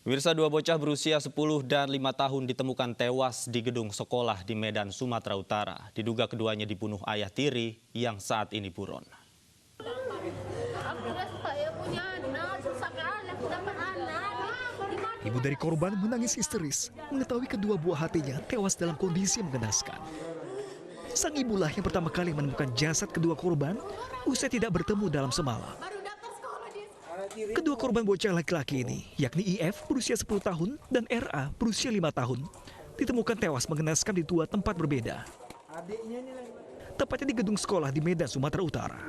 Pemirsa, dua bocah berusia 10 dan 5 tahun ditemukan tewas di gedung sekolah di Medan, Sumatera Utara. Diduga keduanya dibunuh ayah tiri yang saat ini buron. Ibu dari korban menangis histeris mengetahui kedua buah hatinya tewas dalam kondisi mengenaskan. Sang ibulah yang pertama kali menemukan jasad kedua korban usai tidak bertemu dalam semalam. Kedua korban bocah laki-laki ini, yakni IF berusia 10 tahun dan RA berusia 5 tahun, ditemukan tewas mengenaskan di dua tempat berbeda. Tepatnya di gedung sekolah di Medan, Sumatera Utara.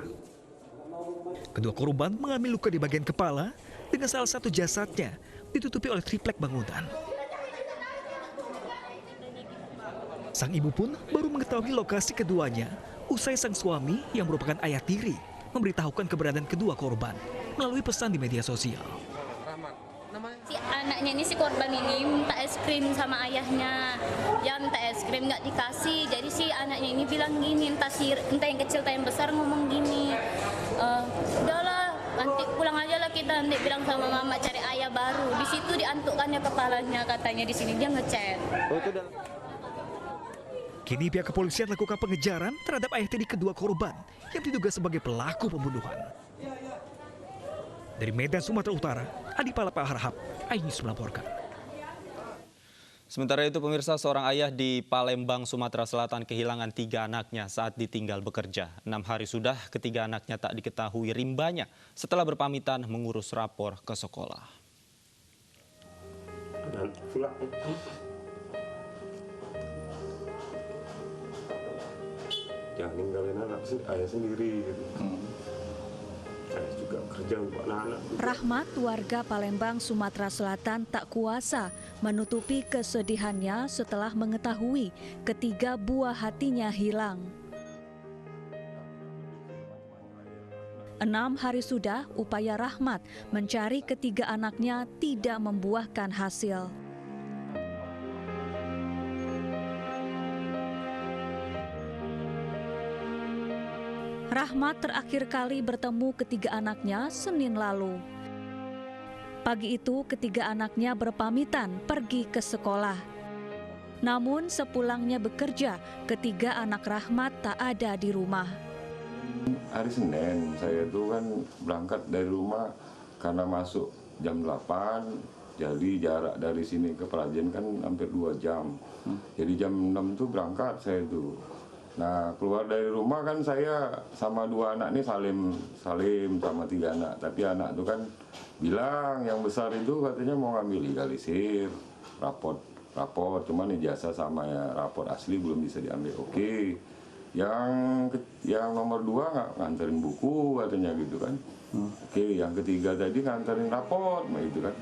Kedua korban mengalami luka di bagian kepala dengan salah satu jasadnya ditutupi oleh triplek bangunan. Sang ibu pun baru mengetahui lokasi keduanya usai sang suami yang merupakan ayah tiri memberitahukan keberadaan kedua korban melalui pesan di media sosial. Si anaknya ini, si korban ini minta es krim sama ayahnya. Yang minta es krim nggak dikasih, jadi si anaknya ini bilang gini, entah yang kecil entah yang besar ngomong gini, udahlah nanti pulang aja lah kita, nanti bilang sama mama cari ayah baru. Di situ diantukkannya kepalanya, katanya di sini dia ngechat. Kini pihak kepolisian lakukan pengejaran terhadap ayah tiri kedua korban yang diduga sebagai pelaku pembunuhan. Dari Medan, Sumatera Utara, Adi Palapa Harahap, iNews melaporkan. Sementara itu, pemirsa, seorang ayah di Palembang, Sumatera Selatan kehilangan 3 anaknya saat ditinggal bekerja. 6 hari sudah ketiga anaknya tak diketahui rimbanya setelah berpamitan mengurus rapor ke sekolah. Jangan ninggalin anak ayah sendiri gitu. Ayah juga kerja untuk anak-anak. Rahmat, warga Palembang, Sumatera Selatan tak kuasa menutupi kesedihannya setelah mengetahui ketiga buah hatinya hilang. 6 hari sudah upaya Rahmat mencari ketiga anaknya tidak membuahkan hasil. Rahmat terakhir kali bertemu ketiga anaknya Senin lalu. Pagi itu ketiga anaknya berpamitan pergi ke sekolah. Namun sepulangnya bekerja, ketiga anak Rahmat tak ada di rumah. Hari Senin saya tuh kan berangkat dari rumah karena masuk jam 8, jadi jarak dari sini ke Prajen kan hampir 2 jam. Jadi jam 6 tuh berangkat saya tuh. Nah, keluar dari rumah kan saya sama 2 anak ini salim sama 3 anak. Tapi anak itu kan bilang yang besar itu katanya mau ngambil legalisir, raport. Cuman ijazah sama ya, raport asli belum bisa diambil. Oke. Yang nomor 2 nggak nganterin buku katanya gitu kan. Oke, yang ketiga tadi nganterin raport, gitu kan.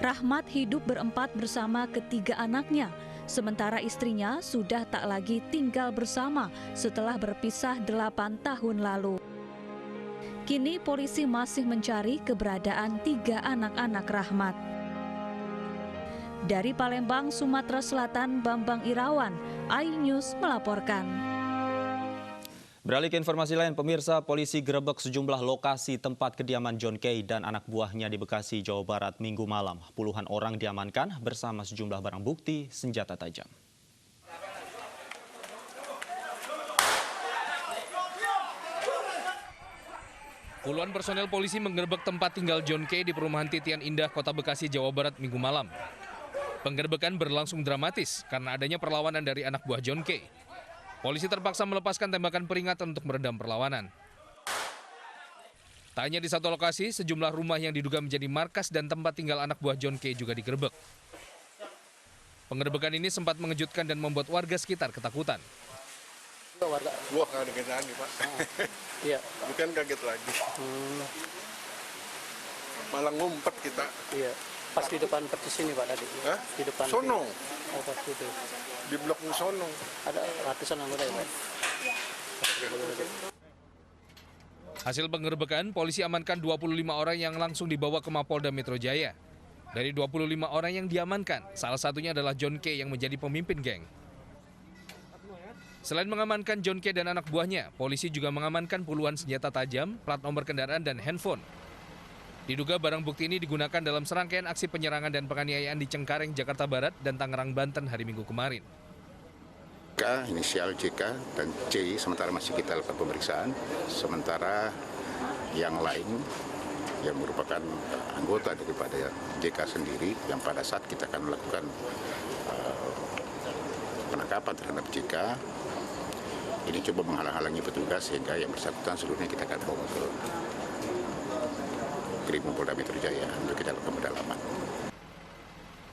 Rahmat hidup berempat bersama ketiga anaknya. Sementara istrinya sudah tak lagi tinggal bersama setelah berpisah 8 tahun lalu. Kini polisi masih mencari keberadaan 3 anak-anak Rahmat. Dari Palembang, Sumatera Selatan, Bambang Irawan, iNews melaporkan. Beralih ke informasi lain, pemirsa, polisi gerebek sejumlah lokasi tempat kediaman John Kay dan anak buahnya di Bekasi, Jawa Barat Minggu malam. Puluhan orang diamankan bersama sejumlah barang bukti senjata tajam. Puluhan personel polisi menggerebek tempat tinggal John Kay di perumahan Titian Indah, Kota Bekasi, Jawa Barat Minggu malam. Penggerebekan berlangsung dramatis karena adanya perlawanan dari anak buah John Kay. Polisi terpaksa melepaskan tembakan peringatan untuk meredam perlawanan. Tak hanya di satu lokasi, sejumlah rumah yang diduga menjadi markas dan tempat tinggal anak buah John Kay juga digerebek. Penggerebekan ini sempat mengejutkan dan membuat warga sekitar ketakutan. Wah, kaget lagi, Pak. Iya. Bukan kaget lagi. Malah ngumpet kita. Iya. Pas di depan persis ini, Pak, tadi. Hah? Di depan. Sono. Oh, pas itu. Di blok Sono. Ada ratusan anggota ya, Pak? Hasil penggerebekan, polisi amankan 25 orang yang langsung dibawa ke Mapolda Metro Jaya. Dari 25 orang yang diamankan, salah satunya adalah John Kay yang menjadi pemimpin geng. Selain mengamankan John Kay dan anak buahnya, polisi juga mengamankan puluhan senjata tajam, plat nomor kendaraan, dan handphone. Diduga barang bukti ini digunakan dalam serangkaian aksi penyerangan dan penganiayaan di Cengkareng, Jakarta Barat dan Tangerang, Banten hari Minggu kemarin. Inisial JK dan C sementara masih kita lakukan pemeriksaan, sementara yang lain yang merupakan anggota daripada JK sendiri yang pada saat kita akan melakukan penangkapan terhadap JK ini coba menghalang-halangi petugas sehingga yang bersangkutan seluruhnya kita akan bawa ke Krimum Polda Metro Jaya untuk kita lakukan pendalaman.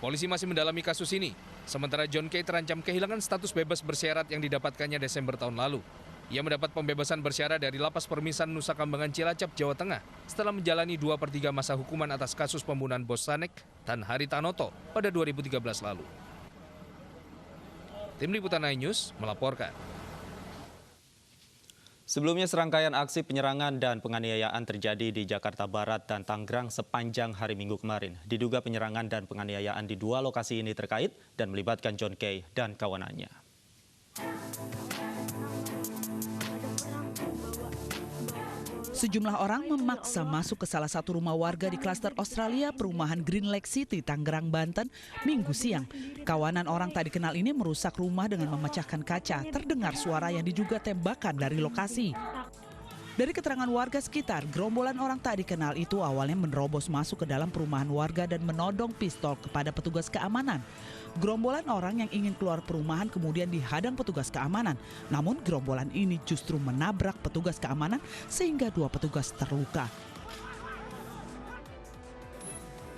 Polisi masih mendalami kasus ini, sementara John K. terancam kehilangan status bebas bersyarat yang didapatkannya Desember tahun lalu. Ia mendapat pembebasan bersyarat dari Lapas Permisan Nusa Kambangan Cilacap, Jawa Tengah setelah menjalani 2/3 masa hukuman atas kasus pembunuhan bos Sanek dan Hari Tanoto pada 2013 lalu. Tim Liputan iNews melaporkan. Sebelumnya serangkaian aksi penyerangan dan penganiayaan terjadi di Jakarta Barat dan Tangerang sepanjang hari Minggu kemarin. Diduga penyerangan dan penganiayaan di dua lokasi ini terkait dan melibatkan John K. dan kawanannya. Sejumlah orang memaksa masuk ke salah satu rumah warga di klaster Australia perumahan Green Lake City, Tangerang, Banten, Minggu siang. Kawanan orang tak dikenal ini merusak rumah dengan memecahkan kaca. Terdengar suara yang diduga tembakan dari lokasi. Dari keterangan warga sekitar, gerombolan orang tak dikenal itu awalnya menerobos masuk ke dalam perumahan warga dan menodong pistol kepada petugas keamanan. Gerombolan orang yang ingin keluar perumahan kemudian dihadang petugas keamanan. Namun gerombolan ini justru menabrak petugas keamanan sehingga 2 petugas terluka.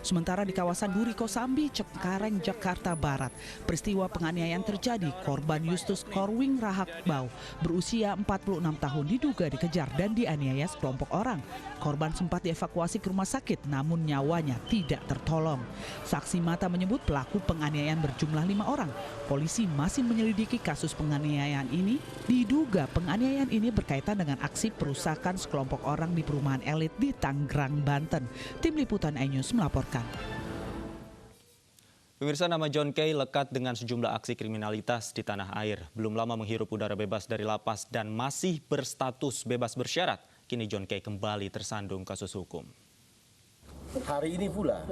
Sementara di kawasan Duri Kosambi, Cengkareng, Jakarta Barat, peristiwa penganiayaan terjadi. Korban Justus Korwing Rahakbau berusia 46 tahun diduga dikejar dan dianiaya sekelompok orang. Korban sempat dievakuasi ke rumah sakit namun nyawanya tidak tertolong. Saksi mata menyebut pelaku penganiayaan berjumlah 5 orang. Polisi masih menyelidiki kasus penganiayaan ini. Diduga penganiayaan ini berkaitan dengan aksi perusakan sekelompok orang di perumahan elit di Tangerang, Banten. Tim Liputan iNews melaporkan. Pemirsa, nama John K. lekat dengan sejumlah aksi kriminalitas di tanah air. Belum lama menghirup udara bebas dari lapas dan masih berstatus bebas bersyarat. Kini John K. kembali tersandung kasus hukum. Hari ini pula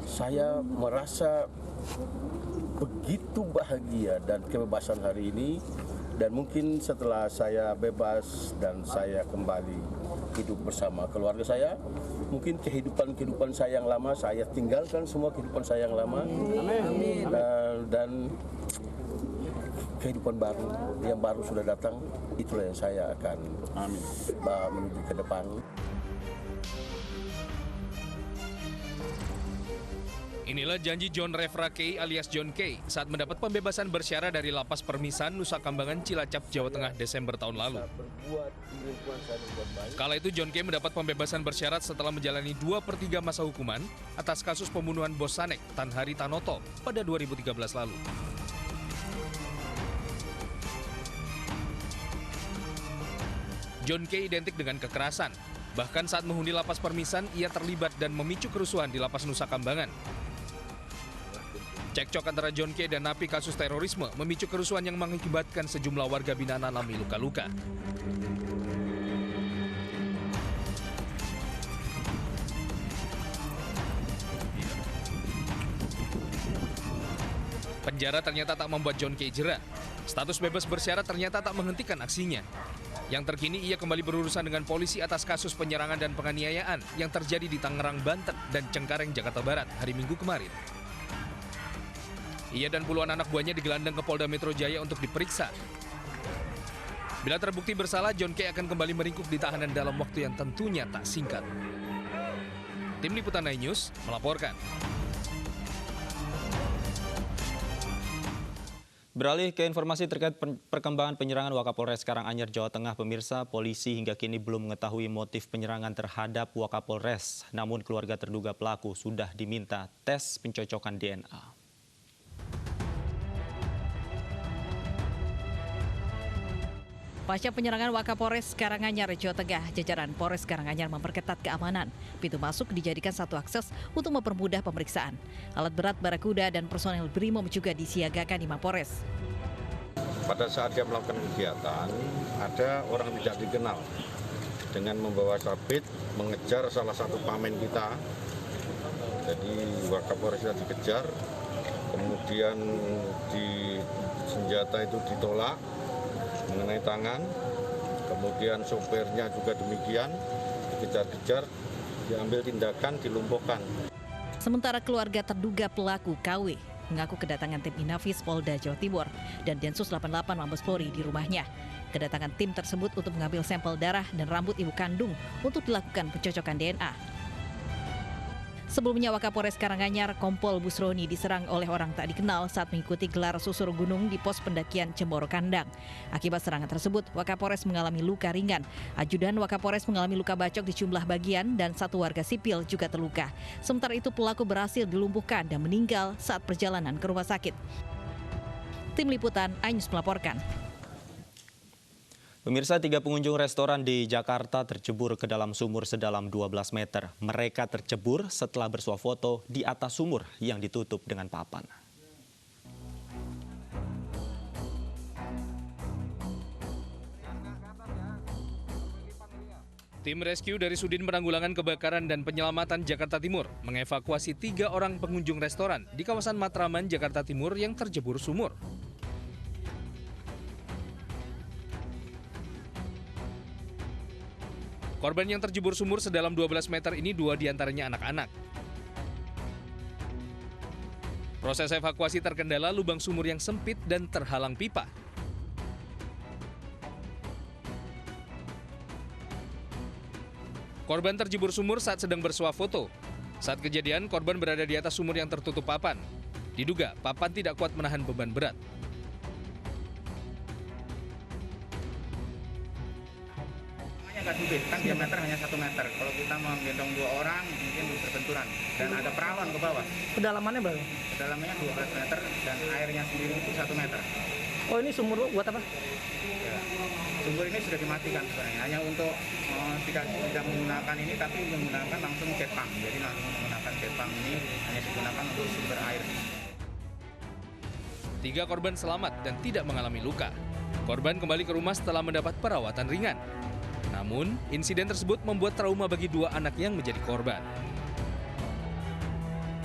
saya merasa begitu bahagia dan kebebasan hari ini. Dan mungkin setelah saya bebas dan saya kembali hidup bersama keluarga saya, mungkin kehidupan saya yang lama, saya tinggalkan semua kehidupan saya yang lama. Amin. Dan kehidupan baru, yang baru sudah datang, itulah yang saya akan menuju ke depan. Inilah janji John Refra K alias John K saat mendapat pembebasan bersyarat dari Lapas Permisan Nusa Kambangan Cilacap, Jawa Tengah Desember tahun lalu. Kala itu John K mendapat pembebasan bersyarat setelah menjalani 2/3 masa hukuman atas kasus pembunuhan bos Sanek Tan Hari Tanoto pada 2013 lalu. John K identik dengan kekerasan. Bahkan saat menghuni Lapas Permisan, ia terlibat dan memicu kerusuhan di Lapas Nusa Kambangan. Cekcok antara John K dan napi kasus terorisme memicu kerusuhan yang mengakibatkan sejumlah warga binaan alami luka-luka. Penjara ternyata tak membuat John K jera. Status bebas bersyarat ternyata tak menghentikan aksinya. Yang terkini ia kembali berurusan dengan polisi atas kasus penyerangan dan penganiayaan yang terjadi di Tangerang, Banten dan Cengkareng, Jakarta Barat hari Minggu kemarin. Ia dan puluhan anak buahnya digelandang ke Polda Metro Jaya untuk diperiksa. Bila terbukti bersalah, John K akan kembali meringkuk di tahanan dalam waktu yang tentunya tak singkat. Tim Liputan iNews melaporkan. Beralih ke informasi terkait perkembangan penyerangan Wakapolres Karanganyar, Jawa Tengah, pemirsa, polisi hingga kini belum mengetahui motif penyerangan terhadap Wakapolres. Namun keluarga terduga pelaku sudah diminta tes pencocokan DNA. Pasca penyerangan Wakapolres Karanganyar, Jawa Tengah, jajaran Polres Karanganyar memperketat keamanan. Pintu masuk dijadikan satu akses untuk mempermudah pemeriksaan. Alat berat, barakuda, dan personel BRIMOB juga disiagakan di Mapolres. Pada saat dia melakukan kegiatan, ada orang tidak dikenal dengan membawa sabit mengejar salah satu pamen kita. Jadi Wakapolresnya dikejar, kemudian di senjata itu ditolak mengenai tangan, kemudian sopirnya juga demikian, dikejar-kejar, diambil tindakan, dilumpuhkan. Sementara keluarga terduga pelaku KW mengaku kedatangan tim Inafis Polda Jawa Timur dan Densus 88 Mabes Polri di rumahnya. Kedatangan tim tersebut untuk mengambil sampel darah dan rambut ibu kandung untuk dilakukan pencocokan DNA. Sebelumnya Wakapolres Karanganyar Kompol Busroni diserang oleh orang tak dikenal saat mengikuti gelar susur gunung di pos pendakian Cemboro Kandang. Akibat serangan tersebut, Wakapolres mengalami luka ringan. Ajudan Wakapolres mengalami luka bacok di sejumlah bagian dan satu warga sipil juga terluka. Sementara itu pelaku berhasil dilumpuhkan dan meninggal saat perjalanan ke rumah sakit. Tim Liputan iNews melaporkan. Pemirsa, 3 pengunjung restoran di Jakarta tercebur ke dalam sumur sedalam 12 meter. Mereka tercebur setelah bersuah foto di atas sumur yang ditutup dengan papan. Tim rescue dari Sudin Penanggulangan Kebakaran dan Penyelamatan Jakarta Timur mengevakuasi 3 orang pengunjung restoran di kawasan Matraman, Jakarta Timur yang tercebur sumur. Korban yang terjebur sumur sedalam 12 meter ini 2 diantaranya anak-anak. Proses evakuasi terkendala lubang sumur yang sempit dan terhalang pipa. Korban terjebur sumur saat sedang bersuah foto. Saat kejadian, korban berada di atas sumur yang tertutup papan. Diduga, papan tidak kuat menahan beban berat. Agak sulit, kan diameter hanya 1 meter. Kalau kita menggendong 2 orang, mungkin berbenturan. Dan ada perawan ke bawah. Kedalamannya berapa? Kedalamannya 12 meter dan airnya sendiri itu 1 meter. Oh, ini sumur buat apa? Ya. Sumur ini sudah dimatikan sebenarnya. Hanya untuk tidak menggunakan ini, tapi menggunakan langsung jet pump. Jadi langsung menggunakan jet pump ini hanya digunakan untuk sumber air. 3 korban selamat dan tidak mengalami luka. Korban kembali ke rumah setelah mendapat perawatan ringan. Namun, insiden tersebut membuat trauma bagi 2 anak yang menjadi korban.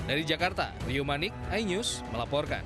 Dari Jakarta, Rio Manik, iNews melaporkan.